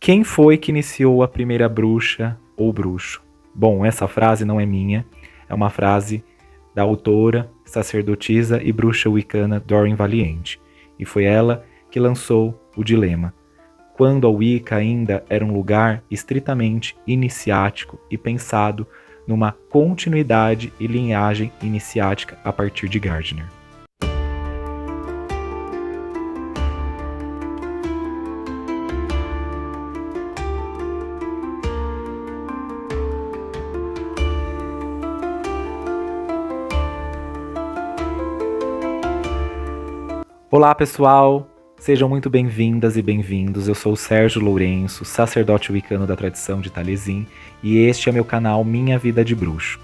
Quem foi que iniciou a primeira bruxa ou bruxo? Bom, essa frase não é minha, é uma frase da autora, sacerdotisa e bruxa wicana Doreen Valiente. E foi ela que lançou o dilema, quando a Wicca ainda era um lugar estritamente iniciático e pensado numa continuidade e linhagem iniciática a partir de Gardner. Olá pessoal, sejam muito bem-vindas e bem-vindos. Eu sou o Sérgio Lourenço, sacerdote wicano da tradição de Taliesin, e este é meu canal Minha Vida de Bruxo.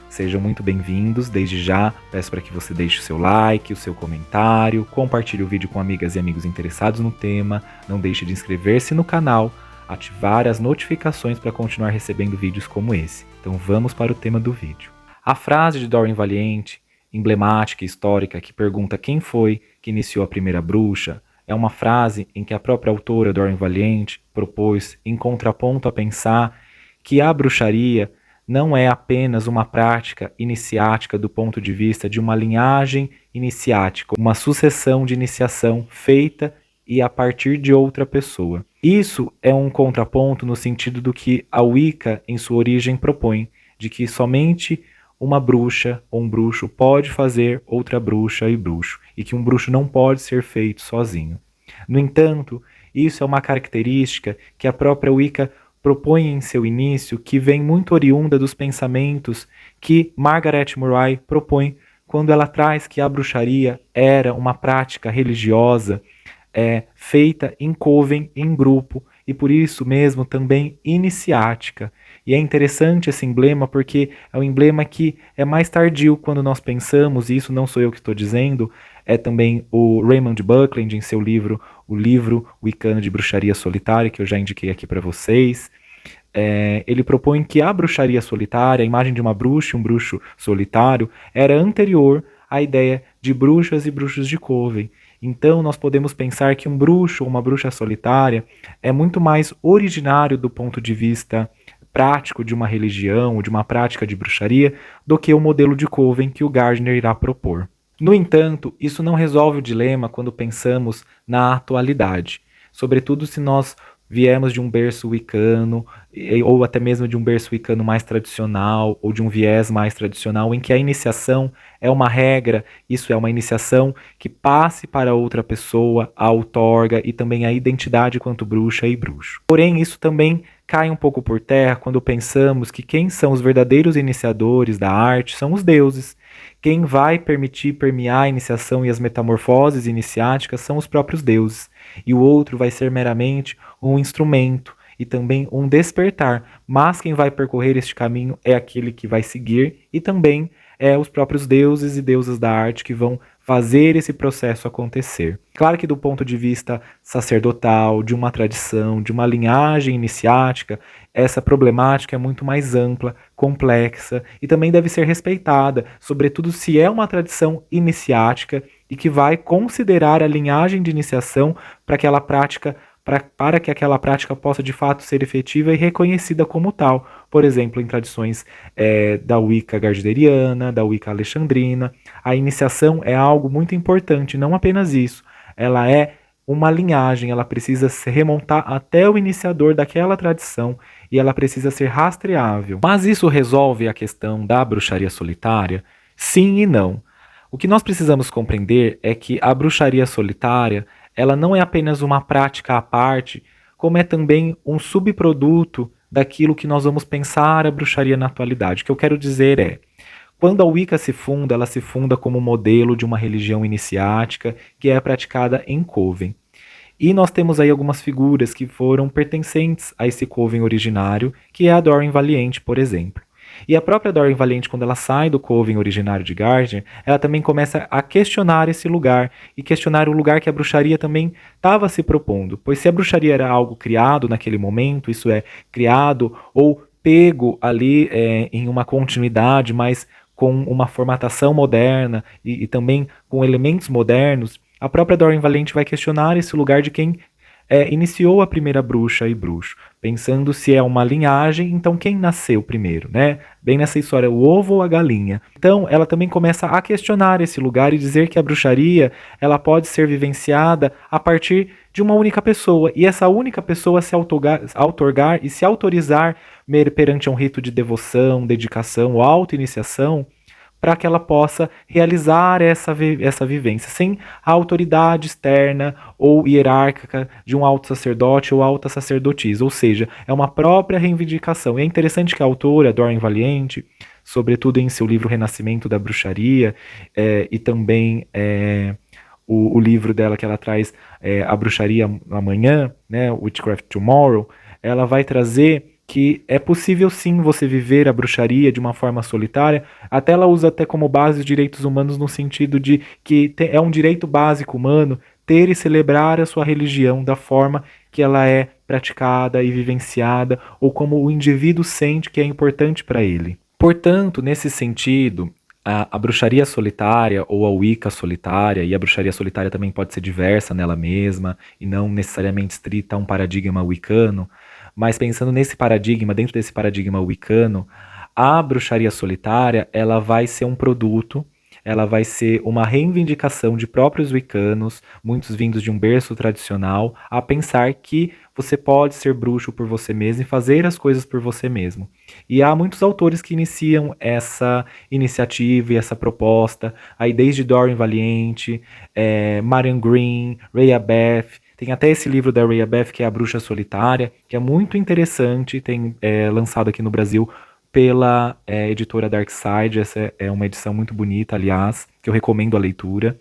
Sejam muito bem-vindos, desde já peço para que você deixe o seu like, o seu comentário, compartilhe o vídeo com amigas e amigos interessados no tema, não deixe de inscrever-se no canal, ativar as notificações para continuar recebendo vídeos como esse. Então vamos para o tema do vídeo. A frase de Doreen Valiente, emblemática e histórica, que pergunta quem foi que iniciou a primeira bruxa, é uma frase em que a própria autora Doreen Valiente propôs, em contraponto, a pensar que a bruxaria não é apenas uma prática iniciática do ponto de vista de uma linhagem iniciática, uma sucessão de iniciação feita e a partir de outra pessoa. Isso é um contraponto no sentido do que a Wicca, em sua origem, propõe, de que somente uma bruxa ou um bruxo pode fazer outra bruxa e bruxo, e que um bruxo não pode ser feito sozinho. No entanto, isso é uma característica que a própria Wicca propõe em seu início, que vem muito oriunda dos pensamentos que Margaret Murray propõe quando ela traz que a bruxaria era uma prática religiosa feita em coven, em grupo, e por isso mesmo também iniciática. E é interessante esse emblema porque é um emblema que é mais tardio quando nós pensamos, e isso não sou eu que estou dizendo, é também o Raymond Buckland em seu livro, o livro Wicano de Bruxaria Solitária, que eu já indiquei aqui para vocês. Ele propõe que a bruxaria solitária, a imagem de uma bruxa e um bruxo solitário, era anterior à ideia de bruxas e bruxos de coven. Então nós podemos pensar que um bruxo ou uma bruxa solitária é muito mais originário do ponto de vista prático de uma religião ou de uma prática de bruxaria do que o modelo de coven que o Gardner irá propor. No entanto, isso não resolve o dilema quando pensamos na atualidade, sobretudo se nós viemos de um berço wicano, ou até mesmo de um berço wicano mais tradicional, ou de um viés mais tradicional, em que a iniciação é uma regra, isso é uma iniciação que passe para outra pessoa a outorga e também a identidade quanto bruxa e bruxo. Porém, isso também cai um pouco por terra quando pensamos que quem são os verdadeiros iniciadores da arte são os deuses. Quem vai permitir permear a iniciação e as metamorfoses iniciáticas são os próprios deuses. E o outro vai ser meramente um instrumento e também um despertar. Mas quem vai percorrer este caminho é aquele que vai seguir e também os próprios deuses e deusas da arte que vão fazer esse processo acontecer. Claro que do ponto de vista sacerdotal, de uma tradição, de uma linhagem iniciática, essa problemática é muito mais ampla, complexa e também deve ser respeitada, sobretudo se é uma tradição iniciática e que vai considerar a linhagem de iniciação para que aquela prática possa de fato ser efetiva e reconhecida como tal. Por exemplo, em tradições da Wicca gardneriana, da Wicca alexandrina, a iniciação é algo muito importante, não apenas isso, ela é uma linhagem, ela precisa se remontar até o iniciador daquela tradição e ela precisa ser rastreável. Mas isso resolve a questão da bruxaria solitária? Sim e não. O que nós precisamos compreender é que a bruxaria solitária ela não é apenas uma prática à parte, como é também um subproduto daquilo que nós vamos pensar a bruxaria na atualidade. O que eu quero dizer é, quando a Wicca se funda, ela se funda como modelo de uma religião iniciática que é praticada em coven. E nós temos aí algumas figuras que foram pertencentes a esse coven originário, que é a Doreen Valiente, por exemplo. E a própria Doreen Valiente, quando ela sai do coven originário de Gardner, ela também começa a questionar esse lugar e questionar o lugar que a bruxaria também estava se propondo. Pois se a bruxaria era algo criado naquele momento, isso é, criado ou pego ali em uma continuidade, mas com uma formatação moderna e também com elementos modernos, a própria Doreen Valiente vai questionar esse lugar de quem iniciou a primeira bruxa e bruxo, pensando se é uma linhagem, então quem nasceu primeiro, né? Bem nessa história, o ovo ou a galinha. Então, ela também começa a questionar esse lugar e dizer que a bruxaria, ela pode ser vivenciada a partir de uma única pessoa, e essa única pessoa se outorgar e se autorizar perante um rito de devoção, dedicação ou auto-iniciação, para que ela possa realizar essa vivência, sem a autoridade externa ou hierárquica de um alto sacerdote ou alta sacerdotisa, ou seja, é uma própria reivindicação. E é interessante que a autora, Doreen Valiente, sobretudo em seu livro Renascimento da Bruxaria, e também o livro dela que ela traz, A Bruxaria Amanhã, né, Witchcraft Tomorrow, ela vai trazer que é possível sim você viver a bruxaria de uma forma solitária, até ela usa até como base os direitos humanos no sentido de que é um direito básico humano ter e celebrar a sua religião da forma que ela é praticada e vivenciada, ou como o indivíduo sente que é importante para ele. Portanto, nesse sentido, a bruxaria solitária ou a Wicca solitária, e a bruxaria solitária também pode ser diversa nela mesma, e não necessariamente estrita a um paradigma wiccano, mas pensando nesse paradigma, dentro desse paradigma wiccano, a bruxaria solitária, ela vai ser um produto, ela vai ser uma reivindicação de próprios wiccanos, muitos vindos de um berço tradicional, a pensar que você pode ser bruxo por você mesmo e fazer as coisas por você mesmo. E há muitos autores que iniciam essa iniciativa e essa proposta, aí desde Doreen Valiente, Marian Green, Rhea Beth. Tem até esse livro da Rhea Beth, que é A Bruxa Solitária, que é muito interessante, tem lançado aqui no Brasil pela editora Darkside. Essa é uma edição muito bonita, aliás, que eu recomendo a leitura.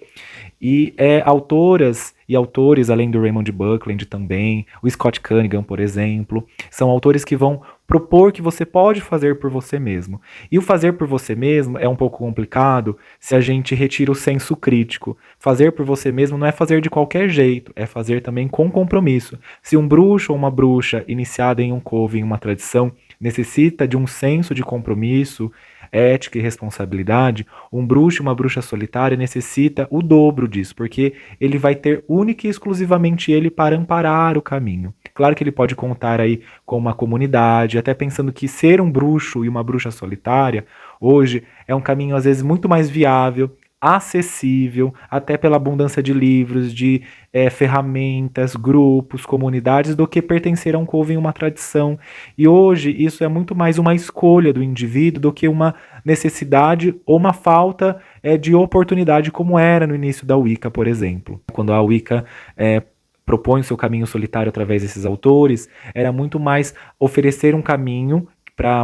E autoras e autores, além do Raymond Buckland também, o Scott Cunningham, por exemplo, são autores que vão propor que você pode fazer por você mesmo. E o fazer por você mesmo é um pouco complicado se a gente retira o senso crítico. Fazer por você mesmo não é fazer de qualquer jeito, é fazer também com compromisso. Se um bruxo ou uma bruxa iniciada em um coven, em uma tradição, necessita de um senso de compromisso, ética e responsabilidade, um bruxo e uma bruxa solitária necessita o dobro disso, porque ele vai ter única e exclusivamente ele para amparar o caminho. Claro que ele pode contar aí com uma comunidade, até pensando que ser um bruxo e uma bruxa solitária hoje é um caminho às vezes muito mais viável, acessível, até pela abundância de livros, de ferramentas, grupos, comunidades, do que pertencer a um coven, uma tradição. E hoje isso é muito mais uma escolha do indivíduo do que uma necessidade ou uma falta de oportunidade, como era no início da Wicca, por exemplo. Quando a Wicca propõe o seu caminho solitário através desses autores, era muito mais oferecer um caminho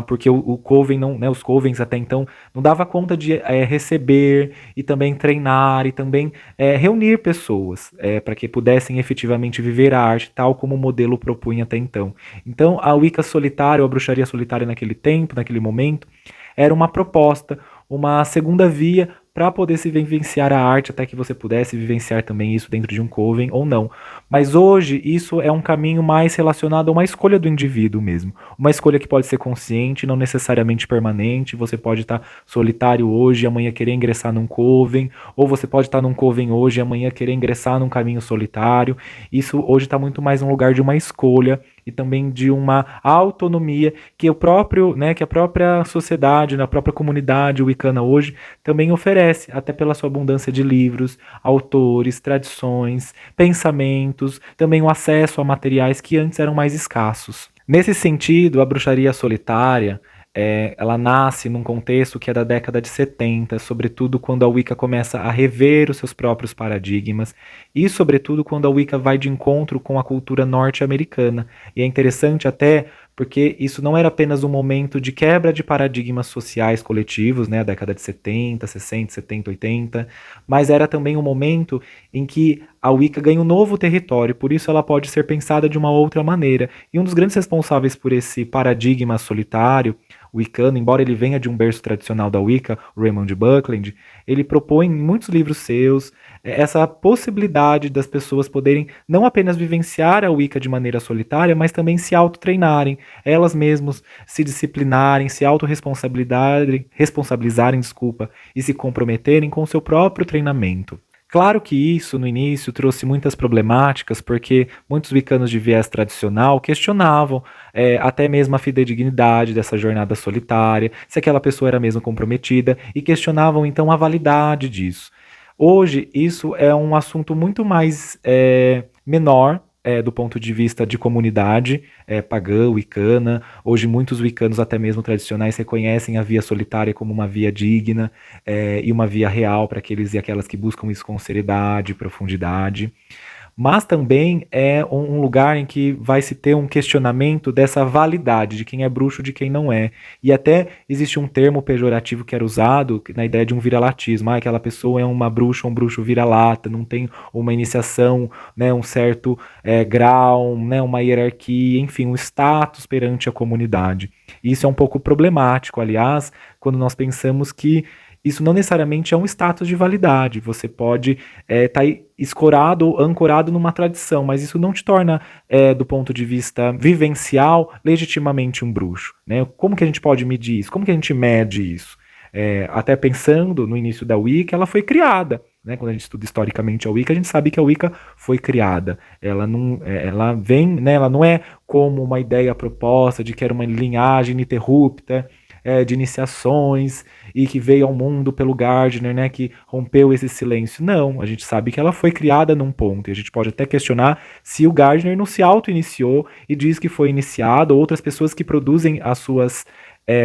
porque o coven não, né, os covens até então não dava conta de receber e também treinar e também reunir pessoas para que pudessem efetivamente viver a arte tal como o modelo propunha até então. Então a Wicca solitária ou a bruxaria solitária naquele tempo, naquele momento, era uma proposta, uma segunda via para poder se vivenciar a arte, até que você pudesse vivenciar também isso dentro de um coven ou não. Mas hoje isso é um caminho mais relacionado a uma escolha do indivíduo mesmo. Uma escolha que pode ser consciente, não necessariamente permanente. Você pode estar solitário hoje e amanhã querer ingressar num coven, ou você pode estar num coven hoje e amanhã querer ingressar num caminho solitário. Isso hoje está muito mais um lugar de uma escolha e também de uma autonomia que que a própria sociedade, a própria comunidade wiccana hoje também oferece, até pela sua abundância de livros, autores, tradições, pensamentos, também o acesso a materiais que antes eram mais escassos. Nesse sentido, a bruxaria solitária ela nasce num contexto que é da década de 70, sobretudo quando a Wicca começa a rever os seus próprios paradigmas e, sobretudo, quando a Wicca vai de encontro com a cultura norte-americana. E é interessante até porque isso não era apenas um momento de quebra de paradigmas sociais coletivos, né, a década de 70, 60, 70, 80, mas era também um momento em que a Wicca ganha um novo território, por isso ela pode ser pensada de uma outra maneira. E um dos grandes responsáveis por esse paradigma solitário wiccano, embora ele venha de um berço tradicional da Wicca, o Raymond Buckland, ele propõe em muitos livros seus essa possibilidade das pessoas poderem não apenas vivenciar a Wicca de maneira solitária, mas também se autotreinarem, elas mesmas se disciplinarem, se autorresponsabilizarem, desculpa, e se comprometerem com o seu próprio treinamento. Claro que isso, no início, trouxe muitas problemáticas, porque muitos wiccanos de viés tradicional questionavam até mesmo a fidedignidade dessa jornada solitária, se aquela pessoa era mesmo comprometida, e questionavam então a validade disso. Hoje, isso é um assunto muito mais menor, do ponto de vista de comunidade pagã, wicana. Hoje muitos wicanos, até mesmo tradicionais, reconhecem a via solitária como uma via digna e uma via real para aqueles e aquelas que buscam isso com seriedade e profundidade. Mas também é um lugar em que vai se ter um questionamento dessa validade de quem é bruxo, de quem não é. E até existe um termo pejorativo que era usado na ideia de um viralatismo. Aquela pessoa é uma bruxa, um bruxo vira-lata, não tem uma iniciação, né, um certo grau, né, uma hierarquia, enfim, um status perante a comunidade. E isso é um pouco problemático, aliás, quando nós pensamos que isso não necessariamente é um status de validade. Você pode estar escorado ou ancorado numa tradição, mas isso não te torna, do ponto de vista vivencial, legitimamente um bruxo. Né? Como que a gente pode medir isso? Como que a gente mede isso? Até pensando no início da Wicca, ela foi criada. Né? Quando a gente estuda historicamente a Wicca, a gente sabe que a Wicca foi criada. Ela não, ela vem, né? Ela não é como uma ideia proposta de que era uma linhagem ininterrupta, de iniciações e que veio ao mundo pelo Gardner, né, que rompeu esse silêncio. Não, a gente sabe que ela foi criada num ponto, e a gente pode até questionar se o Gardner não se auto-iniciou e diz que foi iniciado, ou outras pessoas que produzem as suas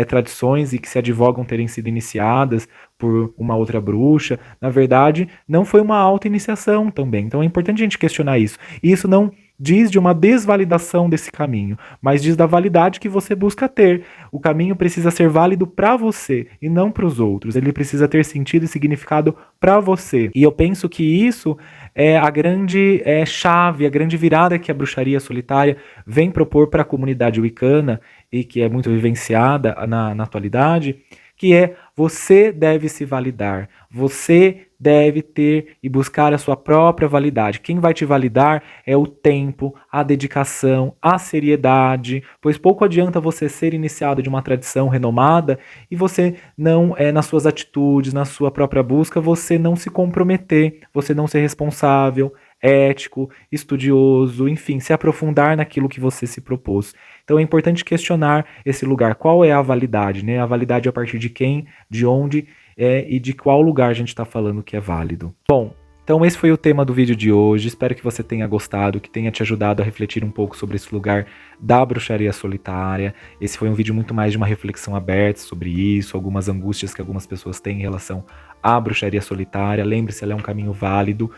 tradições e que se advogam terem sido iniciadas por uma outra bruxa, na verdade, não foi uma auto-iniciação também. Então é importante a gente questionar isso. E isso não diz de uma desvalidação desse caminho, mas diz da validade que você busca ter. O caminho precisa ser válido para você e não para os outros. Ele precisa ter sentido e significado para você. E eu penso que isso é a grande chave, a grande virada que a bruxaria solitária vem propor para a comunidade wicana e que é muito vivenciada na atualidade, que é: você deve se validar, você deve ter e buscar a sua própria validade. Quem vai te validar é o tempo, a dedicação, a seriedade, pois pouco adianta você ser iniciado de uma tradição renomada e você não, nas suas atitudes, na sua própria busca, você não se comprometer, você não ser responsável, ético, estudioso, enfim, se aprofundar naquilo que você se propôs. Então é importante questionar esse lugar. Qual é a validade, né? A validade a partir de quem, de onde e de qual lugar a gente está falando que é válido. Bom, então esse foi o tema do vídeo de hoje. Espero que você tenha gostado, que tenha te ajudado a refletir um pouco sobre esse lugar da bruxaria solitária. Esse foi um vídeo muito mais de uma reflexão aberta sobre isso, algumas angústias que algumas pessoas têm em relação à bruxaria solitária. Lembre-se, ela é um caminho válido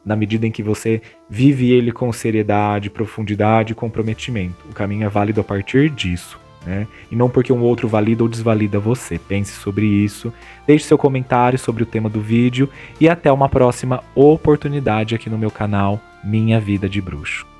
na medida em que você vive ele com seriedade, profundidade e comprometimento. O caminho é válido a partir disso, né? E não porque um outro valida ou desvalida você. Pense sobre isso, deixe seu comentário sobre o tema do vídeo e até uma próxima oportunidade aqui no meu canal Minha Vida de Bruxo.